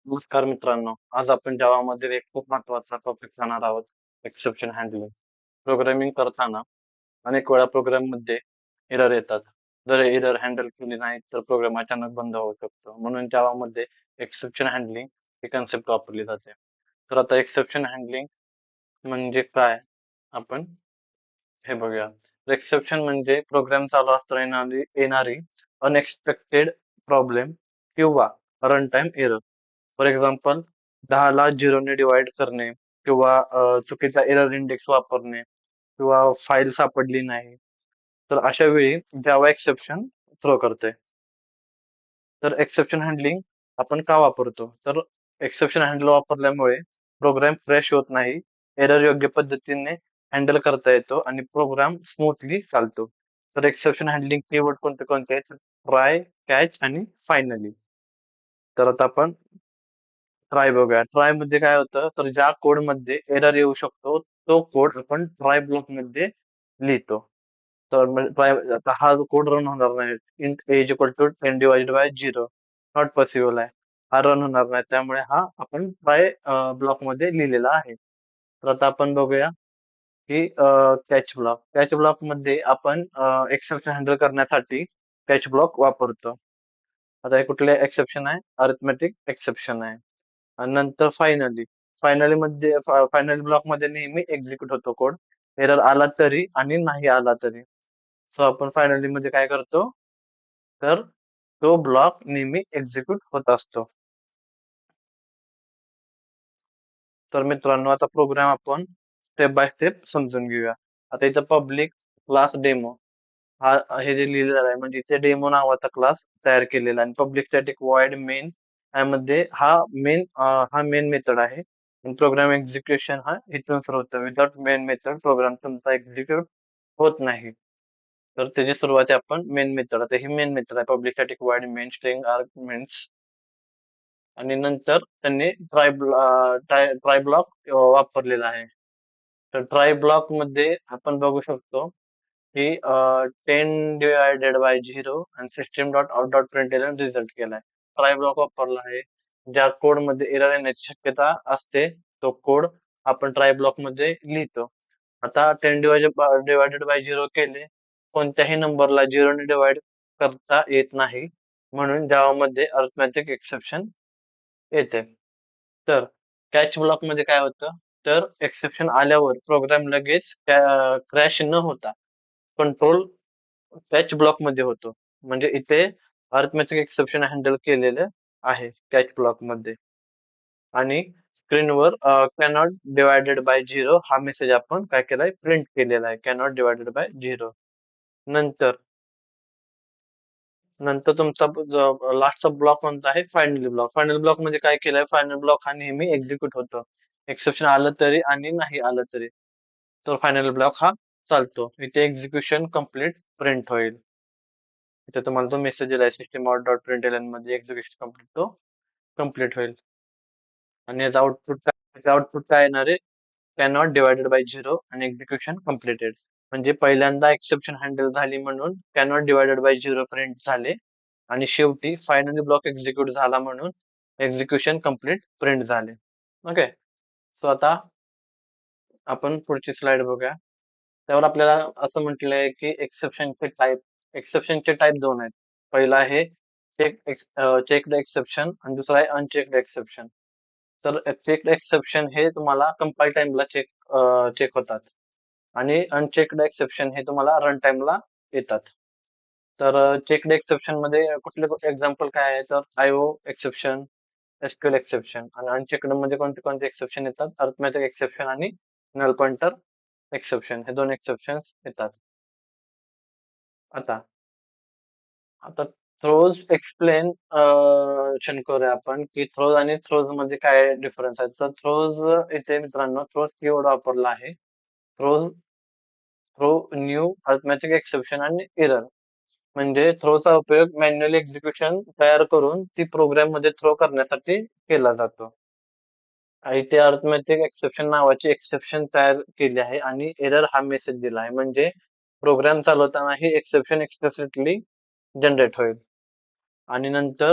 नमस्कार मित्रांनो. आज आपण जावामध्ये एक खूप महत्त्वाचा टॉपिक जाणार आहोत, एक्सेप्शन हँडलिंग. प्रोग्रामिंग करताना अनेक वेळा प्रोग्राममध्ये एरर येतात. जर एरर हँडल केली नाही तर प्रोग्राम अचानक बंद होऊ शकतो. म्हणून जावामध्ये एक्सेप्शन हँडलिंग ही कन्सेप्ट वापरली जाते. तर आता एक्सेप्शन हँडलिंग म्हणजे काय? आपण हे बघूया. एक्सेप्शन म्हणजे प्रोग्राम चालू असताना येणारी अनएक्सपेक्टेड प्रॉब्लेम किंवा run time error. For example 10ला 0ने डिवाइड करणे किंवा चुकीचा एरर इंडेक्स वापरणे किंवा फाईल सापडली नाही. तर अशा वेळी जावा एक्सेप्शन थ्रो करते. तर एक्सेप्शन हँडलिंग आपण का वापरतो? तर एक्सेप्शन हँडल वापरल्यामुळे प्रोग्राम क्रॅश होत नाही, एरर योग्य पद्धतीने हँडल करता येतो आणि प्रोग्राम स्मूथली चालतो. तर एक्सेप्शन हँडलिंग कीवर्ड कोणते कोणते आहेत? ट्राय, कॅच आणि फायनली. तर आता आपण ट्राय बघूया. ट्राय म्हणजे काय होतं, तर ज्या कोडमध्ये एरर येऊ शकतो, तो कोड आपण ट्राय ब्लॉकमध्ये लिहितो. तर म्हणजे ट्राय आता हा कोड रन होणार नाही. Int age equal to 10 divided by 0 not possible आहे. हा रन होणार नाही. त्यामुळे हा आपण ट्राय ब्लॉकमध्ये लिहिलेला आहे. तर आता आपण बघूया की कॅच ब्लॉक. कॅच ब्लॉकमध्ये आपण एक्सेप्शन हँडल करण्यासाठी कॅच ब्लॉक वापरतो. आता हे कुठले एक्सेप्शन आहे? अरिथमेटिक एक्सेप्शन आहे. आणि नंतर फायनली मध्ये फायनल ब्लॉक मध्ये नेहमी एक्झिक्यूट होतो कोड. एरर आला तरी आणि नाही आला तरी. सो आपण फायनली मध्ये काय करतो, तर तो ब्लॉक नेहमी एक्झिक्यूट होत असतो. तर मित्रांनो आता प्रोग्राम आपण स्टेप बाय स्टेप समजून घेऊया. आता इथं पब्लिक क्लास डेमो हा हे जे लिहिलेलं आहे म्हणजे इथे डेमो नावाचा क्लास तयार केलेला आहे आणि पब्लिक स्टॅटिक वॉइड मेन यामध्ये हा मेन मेथड आहे. प्रोग्राम एक्झिक्युशन हा इथून सुरू होतं. विदाउट मेन मेथड प्रोग्राम तुमचा एक्झिक्यूट होत नाही. तर त्याची सुरुवात आहे आपण मेन मेथड. आता ही मेन मेथड आहे public static void main string arguments आणि नंतर त्यांनी ट्राय ब्लॉक वापरलेला आहे. तर ट्राय ब्लॉक मध्ये आपण बघू शकतो की 10 डिवायडेड बाय 0 आणि system dot out dot println result केलाय. ट्राय ब्लॉक वापरला आहे. ज्या कोड मध्ये एरर येण्याची शक्यता असते तो कोड आपण ट्राय ब्लॉक मध्ये लिहितो. आता 10 डिवायडेड बाय 0 केले, कोणत्याही नंबरला 0 ने डिवाइड करता येत नाही, म्हणून जावामध्ये अरिथमेटिक एक्सेप्शन येते. तर कॅच ब्लॉक मध्ये काय होतं, तर एक्सेप्शन आल्यावर प्रोग्राम लगेच क्रॅश न होता कंट्रोल कॅच ब्लॉक मध्ये होतो. म्हणजे इथे अरिथमेटिक एक्सेप्शन हँडल केलेलं आहे कॅच ब्लॉक मध्ये. आणि स्क्रीनवर कॅनॉट डिवायडेड बाय 0 हा मेसेज आपण काय केलाय, प्रिंट केलेला आहे. Cannot divided by 0. नंतर नंतर तुमचा लास्टचा ब्लॉक कोणता आहे? Finally block. फायनल ब्लॉक म्हणजे काय केलंय? फायनल ब्लॉक हा नेहमी एक्झिक्यूट होतो. एक्सेप्शन आलं तरी आणि नाही आलं तरी. तर फायनल ब्लॉक हा चालतो. इथे एक्झिक्युशन कम्प्लीट प्रिंट होईल. इथे तुम्हाला तो मेसेज दिलाय सिस्टम आउट डॉट प्रिंटलन मध्ये एक्झिक्युशन कम्प्लीट तो कम्प्लीट होईल. आणि याचा आउटपुट काय येणार आहे? कॅनॉट डिवायडेड बाय 0 आणि एक्झिक्युशन कम्प्लिटेड. म्हणजे पहिल्यांदा एक्सेप्शन हँडल झाली म्हणून कॅनॉट डिवायडेड बाय 0 प्रिंट झाले आणि शेवटी फायनली ब्लॉक एक्झिक्यूट झाला म्हणून एक्झिक्युशन कम्प्लीट प्रिंट झाले. ओके. सो आता आपण पुढची स्लाइड बघूया. त्यावर आपल्याला असं म्हटलंय की एक्सेप्शनचे टाईप दोन आहेत. पहिला आहे चेक्ड एक्सेप्शन आणि दुसरा आहे अनचेक्ड एक्सेप्शन. तर चेक्ड एक्सेप्शन हे तुम्हाला कंपाईल टाइमला चेक होतात आणि अनचेक्ड एक्सेप्शन हे तुम्हाला रन टाइमला येतात. तर चेक्ड एक्सेप्शन मध्ये कुठले कुठले एक्झाम्पल काय आहे, तर आयओ एक्सेप्शन, एसक्यूएल एक्सेप्शन. आणि अनचेक्ड मध्ये कोणते कोणते एक्सेप्शन येतात? अरिथमेटिक एक्सेप्शन आणि नल पॉइंटर एक्सेप्शन हे दोन एक्सेप्शन्स येतात. आता आता थ्रोज एक्सप्लेन करूया आपण की थ्रोज आणि थ्रोज मध्ये काय डिफरन्स आहे. तर थ्रोज इथे मित्रांनो थ्रोज कीवर्ड वापरला आहे. Throws throw new arithmetic exception आणि एरर. म्हणजे थ्रोचा उपयोग मॅन्युअली एक्झिक्युशन तयार करून ती प्रोग्राम मध्ये थ्रो करण्यासाठी केला जातो. इथे अरिथमेटिक एक्सेप्शन नावाची एक्सेप्शन तयार केली आहे आणि एरर हा मेसेज दिला आहे. म्हणजे प्रोग्राम चालवताना ही एक्सेप्शन एक्सप्लिसिटली जनरेट होईल. आणि नंतर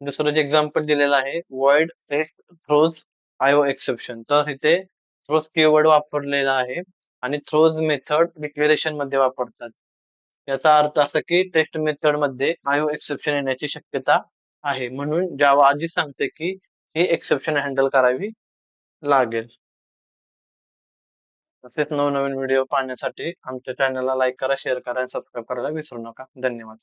दुसरं जे एक्झाम्पल दिलेलं आहे void test throws IO exception, तर इथे थ्रोज कीवर्ड वापरलेला आहे आणि थ्रोज मेथड डिक्लेरेशन मध्ये वापरतात. याचा अर्थ असा की टेस्ट मेथड मध्ये आयओ एक्सेप्शन येण्याची शक्यता आहे, म्हणून जावा आधी सांगते की ही एक्सेप्शन हँडल करावी लागेल. तसेच नवनवीन व्हिडिओ पाहण्यासाठी आमच्या चॅनलला लाईक करा, शेअर करा आणि सबस्क्राईब करायला विसरू नका. धन्यवाद.